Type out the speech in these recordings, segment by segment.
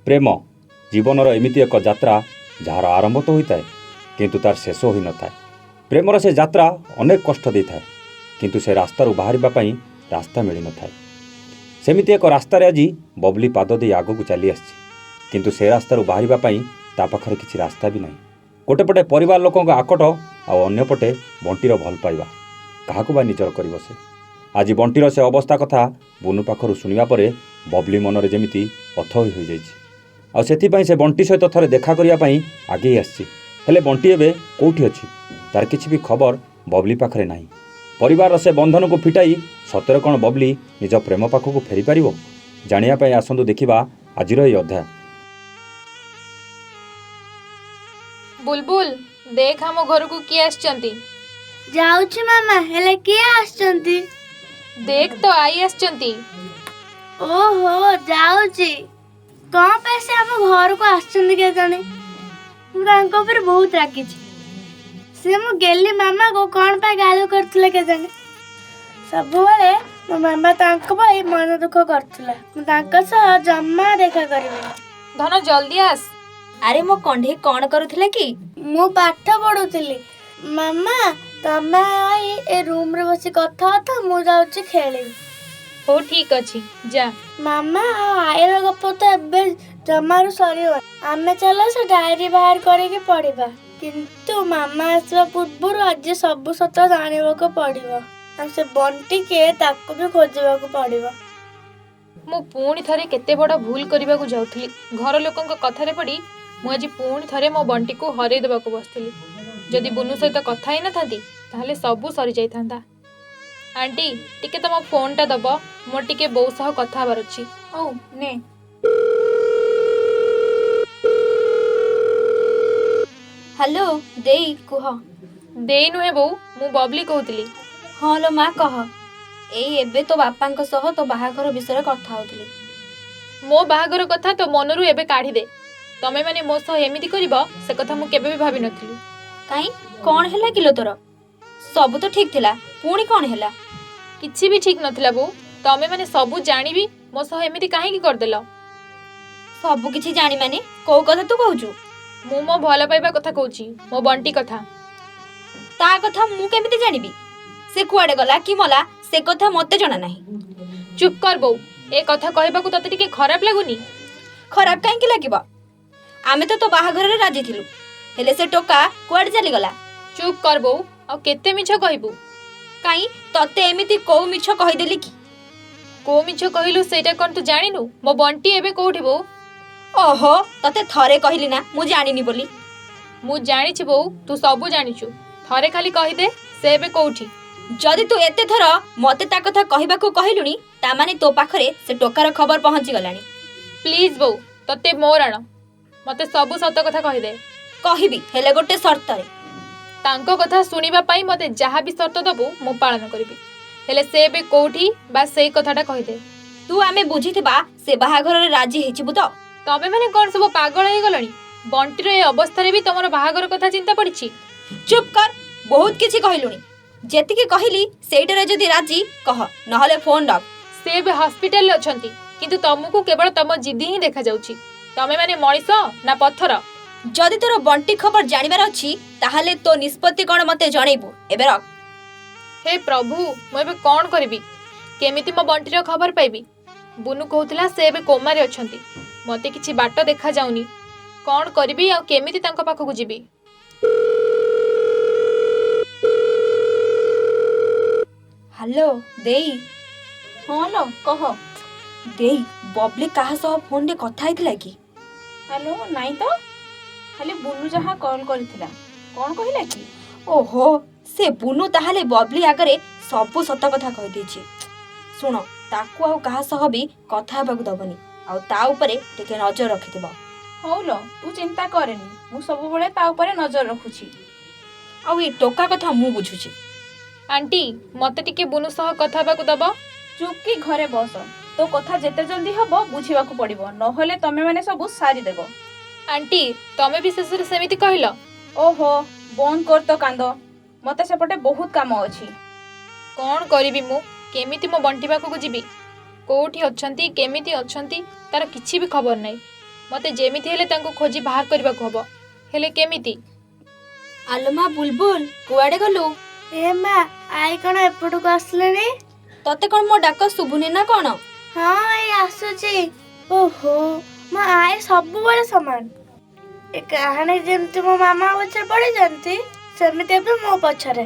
प्रेम जीवनर एमिति एक यात्रा जार आरंभ तो होता है किंतु तार शेष हो न था। प्रेमर से यात्रा अनेक कष्ट दे था किंतु से रास्तारू बाहर रास्ता मिल न था। सेमिति एक रास्तार आज बबली पाद दे आग को चली आसी किंतु से रास्तारू बाहर ता पाखरे किसी रास्ता भी नहीं। गोटे पटे परिवार लोकों आकट आउ पटे बंटीर भल पाइबा काहाकू बा निजर कर से। आज बंटीर से अवस्था कथा बुनू पाखर शुणा पर बबली मनरे जेमिति अथई हो जाइए आउ से बंटी सहित थरे देखा करने आगे आसी हेले बंटी एबे कोठी अछि तार किछि भी खबर बबली पाखरे नाही। परिवार से बंधन को फिटाई सतरे कौन बबली निज प्रेम पाखक फेरी पारिबो जानिया आसंतु देखिबा आजिर ए अध्याय। बुलबुल देख हम घर को किए आछंती। जाउछि मामा हेले किए आछंती? देख तो आई आछंती। ओहो जाउछि कौन पैसे हम घर को आछंती के जाने मु तांको पर बहुत रागी छी। से मु गेली मामा को कौन पे गालो करथले के जाने सब बेले मो मामा तांको भाई मन दुख करथला मु तांको सह जम्मा देखा करबे। धन जल्दी आस। अरे मो कंढे कौन करुथिले कि मु पाठ पढुथिली। मामा तमे आई ए रूम रे बसी कथा था मु जाउछि खेली। हो ठीक अछि जा। मामा आएर गप तो एबे जमारू सरीव आमे चलो से डायरी बाहर करके पढ़िबा किंतु मामा आसवा पूर्व आज सब सत जानिबा को पड़िबो आ से बंटी के ताको भी खोजिबा को पड़िबो। मु पुणी थरे केते बड़ भूल करबा को जाउथली। घर लोकन को कथा रे पड़ी मु आज पुणी थरे मो बंटी को हरे देबा को बसथली। जदि बुनु सहित कथा ही न थांती ताहले सबु सरी जाई थांता। आंटी टिके तम फोन टा दबो मोर टिके बौ सह कथा हबार अछि। ओ ने हेलो देई कुह। देई नुहे बौ मु बबली कहउतली। हाँ लो माँ कह एई एबे तो बापांक सह तो बाहाघर विषय कथा होतली। मो बाहाघर कथा तो मनरू एबे काढी दे। तमे माने मो सह एमिति करिबो से कथा मु केबे भी भाबी नथली। काई कौन हैला किलो तोर सब तो ठीक थिला पुणी कौन हैला? किछि भी ठीक नथिला बौ। तमे माने सबु जानिबी मो सह एमिति काहे की कर देलो? सबु किछि जानि माने को कथा तू कहउछु? मु मो भला पाइबा कथा कहउची मो बंटी कथा। ता कथा मु केमिति जानिबी? से कुआडे गला कि मला से कथा मते जणा नाही। चुप कर बौ। ए कथा कहबा को तते टिके खराब लागुनी? खराब काहे कि लागिबो? आमे तो बाहाघर रे राजी थिलु हेले से टोका कुआडे चली गला? चुप कर बौ। आ केते मिछ कहबू? काई तते एमिति को मिछ कहि देली कि? को मिछ कहिलु सेटा कोन तू जानिनु? मो बंटी एबे कोठी बौ? ओहो तते थरे कहिली ना मु जानिनी बोली। मु जानिछि बौ तू सबु जानिछु। थरे खाली कहि दे से एबे कोठी। जदि तू एते थर मते ता कथा कहिबा को कहिलुनी ता माने तो पाखरे से टोकार खबर पहुंची गलानी। प्लीज बौ तते मोर आण मते सबु सत कथा कहि दे। कहिबी हेले गोटे शर्त रे। तांको कथा सुनिबा पाई मते जहा भी शर्त दबु मु पालन करबी हेले से एबे कोठी बा सेई कथाटा कहि दे। तू आमे बुझिथिबा से बाहाघर रे राजी हेचिबु तो? तबे माने कोन सब पागल हे गलणी? बंटी रे अवस्था रे भी तमरो बाहाघर कथा चिंता पड़िछि। चुप कर बहुत किछि कहिलुनी जेति के कहिली सेइटा रे जदी राजी कह नहले फोन रख। से बे हॉस्पिटल ले अछंती किंतु तमको केवल तम जिद्दी ही देखा जाउछि। तमे माने मଣିଷ ना पत्थर? जदि तोर बंटी खबर जानिबार अछि ताहाले तो निष्पत्ति कोन मते जणैबु एबे रख। हे प्रभु मु एबे कोन करबी? केमिति मो बंटी रो खबर पाइबी? बुनु कहउतला से एबे कोमा रे अछंती मते किछि बाट देखा जाउनी। कोन करबी आ केमिति तांको पाखकु जिबी? हेलो देई। हाँ लो कह। देई बबली काहा सह फोन रे कथा आइथिला कि? हेलो नाई तो खाली बुनु जहाँ कॉल करथिला कौन कहिला कि? ओहो से बुनु ताहाले बबली आगरे सबु सत कथा कहि देछि। सुनो ताकू आउ काहा सह भी कथा हेबाकू दबनी आउ ता ऊपरे टिके नजर रखिथिबो। हौ लो तू चिंता करेनी मु सब बेले ता ऊपरे नजर रखुछि। आउ ए टोका कथा मु बुझुछि। आंटी मते टिके बुनु सह कथा हेबाकू दबो। चुप की घरे बस तो कथा जेते जल्दी हबो बुझिबाकू पड़िबो नहले तमे माने सब सारी देबो। आंटी तमे भी शेष सेमिति कहिलो। ओहो बंद कर तो कांद मते सेपटे बहुत काम अछि। कौन करिबी मु? केमिति मो बंटी पाखकु जिबी? कोठी अछंती केमिति अछंती तार किछि भी खबर नै। ମୋତେ ଯେମିତି ହେଲେ ତାଙ୍କୁ ଖୋଜି ବାହାର କରିବାକୁ ହବ। ହେଲେ କେମିତି? ଆଲୋ ମା ବୁଲବୁଲ, କୁଆଡ଼େ ଗଲୁ? ଏ ମା, ଆଇ କ'ଣ ଏପଟକୁ ଆସିଲେଣି? ତତେ କ'ଣ ମୋ ଡାକ ଶୁଭୁନି ନା କ'ଣ? ହଁ ଏଇ ଆସୁଛି। ଓହୋ, ମୋ ଆଇ ସବୁବେଳେ ସମାନ। ଏ କାହାଣୀ ଯେମିତି ମୋ ମାମା ପଛରେ ପଡ଼ିଛନ୍ତି ସେମିତି ଏବେ ମୋ ପଛରେ।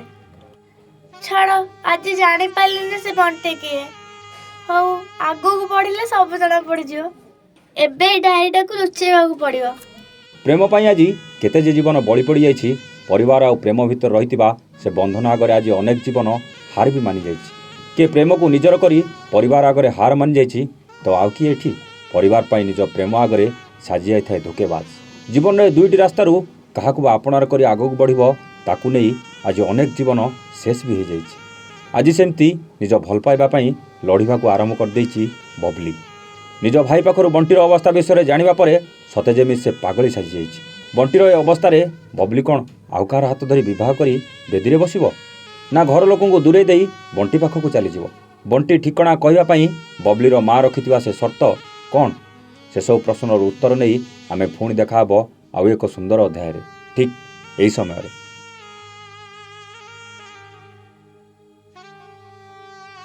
ଛାଡ଼, ଆଜି ଜାଣିପାରିଲିନି ସେ ବଣ୍ଟି କିଏ। ହଉ, ଆଗକୁ ପଢ଼ିଲେ ସବୁ ଜଣା ପଡ଼ିଯିବ। ଏବେ ଏଇ ଡାଏରୀଟାକୁ ଲୁଚେଇବାକୁ ପଡ଼ିବ। ପ୍ରେମ ପାଇଁ ଆଜି କେତେ ଯେ ଜୀବନ ବଳି ପଡ଼ିଯାଇଛି। ପରିବାର ଆଉ ପ୍ରେମ ଭିତରେ ରହିଥିବା ସେ ବନ୍ଧନ ଆଗରେ ଆଜି ଅନେକ ଜୀବନ ହାର ବି ମାନିଯାଇଛି। କିଏ ପ୍ରେମକୁ ନିଜର କରି ପରିବାର ଆଗରେ ହାର ମାନିଯାଇଛି, ତ ଆଉ କିଏ ଏଠି ପରିବାର ପାଇଁ ନିଜ ପ୍ରେମ ଆଗରେ ସାଜି ଯାଇଥାଏ ଧୋକେବାଜ। ଜୀବନରେ ଦୁଇଟି ରାସ୍ତାରୁ କାହାକୁ ବା ଆପଣାର କରି ଆଗକୁ ବଢ଼ିବ, ତାକୁ ନେଇ ଆଜି ଅନେକ ଜୀବନ ଶେଷ ବି ହୋଇଯାଇଛି। ଆଜି ସେମିତି ନିଜ ଭଲ ପାଇବା ପାଇଁ ଲଢ଼ିବାକୁ ଆରମ୍ଭ କରିଦେଇଛି ବବଲି। ନିଜ ଭାଇ ପାଖରୁ ବଣ୍ଟିର ଅବସ୍ଥା ବିଷୟରେ ଜାଣିବା ପରେ ସତେ ଯେମିତି ସେ ପାଗଳି ସାଜିଯାଇଛି। ବଣ୍ଟିର ଏ ଅବସ୍ଥାରେ ବବଲି କ'ଣ ଆଉ କାହାର ହାତ ଧରି ବିବାହ କରି ବେଦିରେ ବସିବ, ନା ଘର ଲୋକଙ୍କୁ ଦୂରେଇ ଦେଇ ବଣ୍ଟି ପାଖକୁ ଚାଲିଯିବ? ବଣ୍ଟି ଠିକଣା କହିବା ପାଇଁ ବବଲିର ମା ରଖିଥିବା ସେ ସର୍ତ୍ତ କ'ଣ? ସେସବୁ ପ୍ରଶ୍ନର ଉତ୍ତର ନେଇ ଆମେ ପୁଣି ଦେଖା ହେବ ଆଉ ଏକ ସୁନ୍ଦର ଅଧ୍ୟାୟରେ, ଠିକ୍ ଏହି ସମୟରେ।